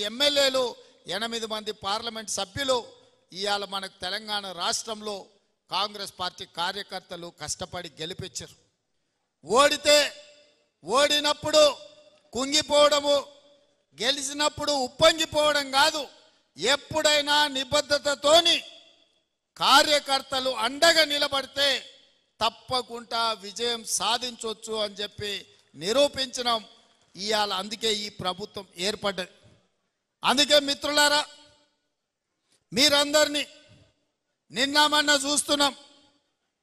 ఎమ్మెల్యేలు 8 మంది పార్లమెంట్ సభ్యులు ఇవాళ మనకు తెలంగాణ రాష్ట్రంలో కాంగ్రెస్ పార్టీ కార్యకర్తలు కష్టపడి గెలిపించారు. ఓడినప్పుడు కుంగిపోవడము, గెలిచినప్పుడు ఉప్పొంగిపోవడం కాదు. ఎప్పుడైనా నిబద్ధతతోని కార్యకర్తలు అండగా నిలబడితే తప్పకుండా విజయం సాధించవచ్చు అని చెప్పి నిరూపించడం ఇవాళ. అందుకే ఈ ప్రభుత్వం ఏర్పడ్డది. అందుకే మిత్రులారా, మీరందరినీ నిన్న మొన్న చూస్తున్నాం.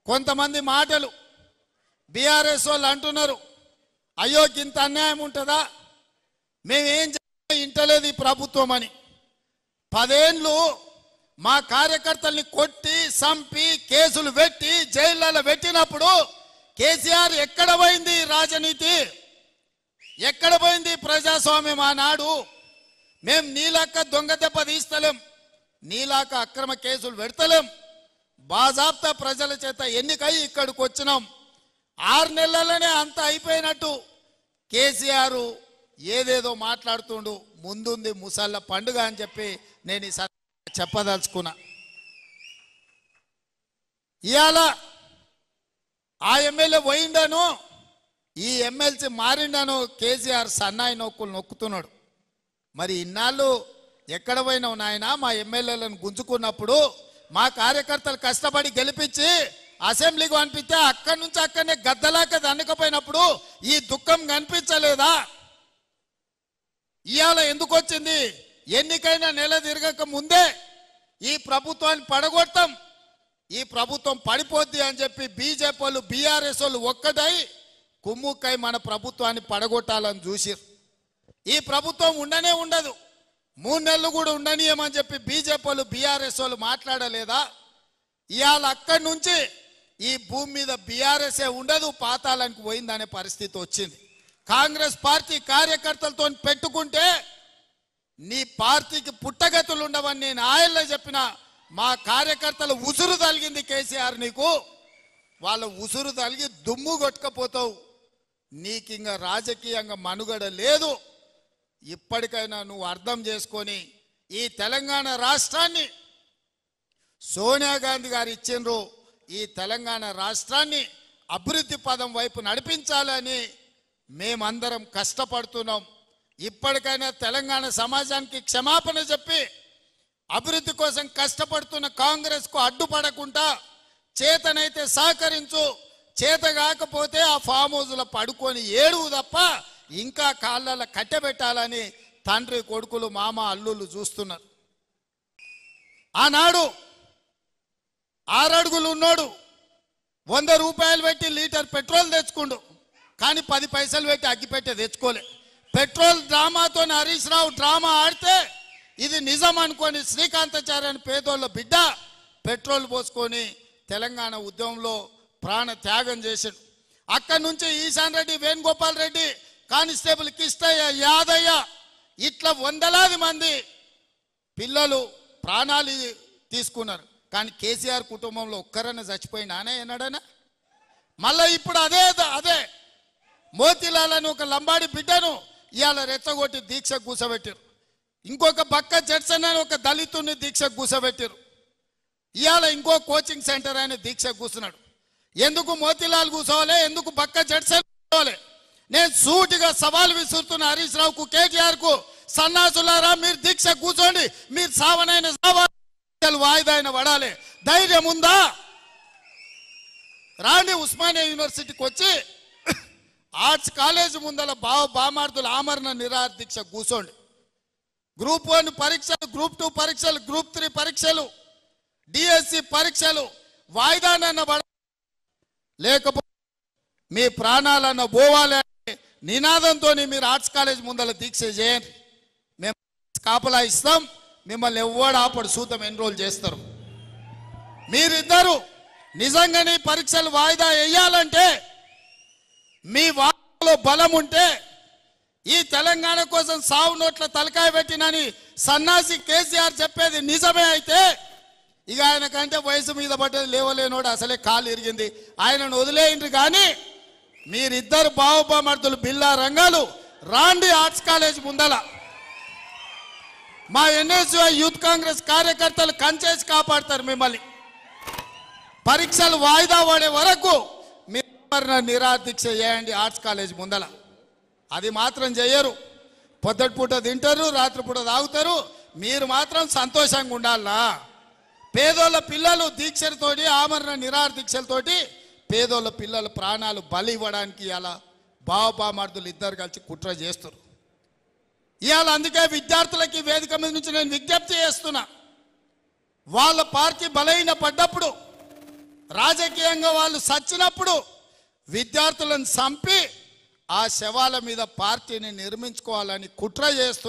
కొంతమంది మాటలు బీఆర్ఎస్ వాళ్ళు అంటున్నారు, అయ్యో ఇంత అన్యాయం ఉంటుందా, మేమేం ఇంటలేదు ఈ ప్రభుత్వం అని. 10 ఏళ్ళు మా కార్యకర్తల్ని కొట్టి చంపి కేసులు పెట్టి జైళ్ళలో పెట్టినప్పుడు కేసీఆర్ ఎక్కడ పోయింది రాజనీతి, ఎక్కడ పోయింది ప్రజాస్వామ్యం? ఆనాడు మేము నీలాక దొంగ దెబ్బ తీస్తలేం, నీలాక అక్రమ కేసులు పెడతలేం, బాజాబ్తా ప్రజల చేత ఎన్నికై ఇక్కడికి వచ్చినాం. 6 నెలలనే అంత అయిపోయినట్టు కేసీఆర్ ఏదేదో మాట్లాడుతుండు. ముందుంది ముసళ్ళ పండుగ అని చెప్పి నేను ఈ చెప్పదలుచుకున్నా. ఇవాళ ఆ ఎమ్మెల్యే పోయిండను, ఈ ఎమ్మెల్సీ మారిండను కేసీఆర్ సన్నాయి నొక్కులు నొక్కుతున్నాడు. మరి ఇన్నాళ్ళు ఎక్కడ పోయినావు నాయన? మా ఎమ్మెల్యేలను గుంజుకున్నప్పుడు మా కార్యకర్తలు కష్టపడి గెలిపించి అసెంబ్లీకి పంపిస్తే అక్కడి నుంచి అక్కడనే గద్దలాక దన్నకపోయినప్పుడు ఈ దుఃఖం కనిపించలేదా? ఇవాళ ఎందుకు వచ్చింది? ఎన్నికైనా నెల తిరగక ముందే ఈ ప్రభుత్వాన్ని పడగొడతాం, ఈ ప్రభుత్వం పడిపోద్ది అని చెప్పి బీజేపీ వాళ్ళు బీఆర్ఎస్ వాళ్ళు ఒక్కటై కుమ్ముక్కై మన ప్రభుత్వాన్ని పడగొట్టాలని చూసిరు. ఈ ప్రభుత్వం ఉండనే ఉండదు, 3 నెలలు కూడా ఉండనీయమని చెప్పి బీజేపీ వాళ్ళు బీఆర్ఎస్ వాళ్ళు మాట్లాడలేదా? ఇవాళ అక్కడి నుంచి ఈ భూమి మీద బీఆర్ఎస్ఏ ఉండదు, పాతాళానికి పోయిందనే పరిస్థితి వచ్చింది. కాంగ్రెస్ పార్టీ కార్యకర్తలతో పెట్టుకుంటే నీ పార్టీకి పుట్టగతులు ఉండవని నేను ఆయల్లో చెప్పిన. మా కార్యకర్తలు ఉసురు తలిగింది కేసీఆర్ నీకు, వాళ్ళ ఉసురు తలిగి దుమ్ము కొట్టుకపోతావు. నీకు ఇంకా రాజకీయంగా మనుగడ లేదు. ఇప్పటికైనా నువ్వు అర్థం చేసుకొని ఈ తెలంగాణ రాష్ట్రాన్ని సోనియా గాంధీ గారు ఇచ్చిండ్రు, ఈ తెలంగాణ రాష్ట్రాన్ని అభివృద్ధి పదం వైపు నడిపించాలని మేమందరం కష్టపడుతున్నాం. ఇప్పటికైనా తెలంగాణ సమాజానికి క్షమాపణ చెప్పి అభివృద్ధి కోసం కష్టపడుతున్న కాంగ్రెస్కు అడ్డుపడకుండా చేతనైతే సహకరించు, చేత కాకపోతే ఆ ఫామ్ హౌస్లో పడుకొని ఏడువు తప్ప ఇంకా కాళ్ళ కట్టెబెట్టాలని తండ్రి కొడుకులు మామ అల్లుళ్ళు చూస్తున్నారు. ఆనాడు 6 అడుగులు ఉన్నోడు 100 రూపాయలు పెట్టి లీటర్ పెట్రోల్ తెచ్చుకుండు, కానీ 10 పైసలు పెట్టి అగ్గిపెట్టె తెచ్చుకోలే. పెట్రోల్ డ్రామాతో హరీష్ రావు డ్రామా ఆడితే ఇది నిజం అనుకొని శ్రీకాంతాచార్య అని పేదోళ్ళ బిడ్డ పెట్రోల్ పోసుకొని తెలంగాణ ఉద్యమంలో ప్రాణ త్యాగం చేశాడు. అక్కడి నుంచి ఈశాన్ రెడ్డి, వేణుగోపాల్ రెడ్డి, కానిస్టేబుల్ కిష్టయ్య, యాదయ్య ఇట్లా వందలాది మంది పిల్లలు ప్రాణాలు తీసుకున్నారు. కానీ కేసీఆర్ కుటుంబంలో ఒక్కరన్నా చచ్చిపోయినానే ఎన్నడనా? మళ్ళీ ఇప్పుడు అదే మోతిలాల్ అని ఒక లంబాడి బిడ్డను ఇవాళ రెచ్చగొట్టి దీక్ష కూసబెట్టారు. ఇంకొక బక్క జడ్సన్ అని ఒక దళితుని దీక్ష కూసబెట్టారు. ఇవాళ ఇంకో కోచింగ్ సెంటర్ ఆయన దీక్ష కూర్చున్నాడు. ఎందుకు మోతిలాల్ కూర్చోవాలి, ఎందుకు బక్క జడ్సన్ కూర్చోవాలి? నేను సూటిగా సవాల్ విసురుతున్న హరీష్ రావుకు, కేటీఆర్కు, సన్నాసులారా మీరు దీక్ష కూర్చోండి, మీరు సావనైన వాయిదా అయిన పడాలి. ధైర్యం ఉందా? రాండి ఉస్మానియా యూనివర్సిటీకి వచ్చి ఆర్ట్స్ కాలేజ్ ముందల బామార్దుల ఆమరణ నిరాహార దీక్ష కూర్చోండి. గ్రూప్ 1 పరీక్షలు, గ్రూప్ 2 పరీక్షలు, గ్రూప్ 3 పరీక్షలు, డిఎస్సి పరీక్షలు వాయిదానన్న పడ, లేకపోతే మీ ప్రాణాలన్న పోవాలి అనే నినాదంతో మీరు ఆర్ట్స్ కాలేజ్ ముందల దీక్ష చేయండి. మేము కాపలా ఇస్తాం, మిమ్మల్ని ఎవ్వడు ఆపడు, సూతం ఎన్రోల్ చేస్తారు. మీరిద్దరు నిజంగానే పరీక్షలు వాయిదా వేయాలంటే మీ వాటిలో బలం ఉంటే ఈ తెలంగాణ కోసం సావు నోట్ల తలకాయ పెట్టినని సన్నాసి కేసీఆర్ చెప్పేది నిజమే అయితే ఇక ఆయన కంటే వయసు మీద పడ్డది లేవలేనోడు అసలే కాలు ఇరిగింది, ఆయనను వదిలేయండి. కానీ మీరిద్దరు బావబామర్దులు బిల్లా రంగాలు రాండి ఆర్ట్స్ కాలేజ్ ముందల. మా ఎన్ఎస్యుఐ యూత్ కాంగ్రెస్ కార్యకర్తలు కంచేసి కాపాడతారు మిమ్మల్ని. పరీక్షలు వాయిదా పడే వరకు మీరు నిరాదీక్ష చేయండి ఆర్ట్స్ కాలేజ్ ముందల. అది మాత్రం చేయరు. పొద్దుటిపూట తింటారు, రాత్రిపూట తాగుతారు. మీరు మాత్రం సంతోషంగా ఉండాలా. పేదోళ్ళ పిల్లలు దీక్షలతోటి ఆమరణ నిరాదీక్షలతోటి పేదోళ్ళ పిల్లల ప్రాణాలు బలి ఇవ్వడానికి ఇలా బావబామర్దులు ఇద్దరు కలిసి కుట్ర చేస్తారు. ఇవాళ అందుకే విద్యార్థులకి వేదిక మీద నుంచి నేను విజ్ఞప్తి చేస్తున్నా. వాళ్ళ పార్టీ బలహీన పడ్డప్పుడు, రాజకీయంగా వాళ్ళు సచ్చినప్పుడు విద్యార్థులను చంపి ఆ శవాల మీద పార్టీని నిర్మించుకోవాలని కుట్ర చేస్తున్నారు.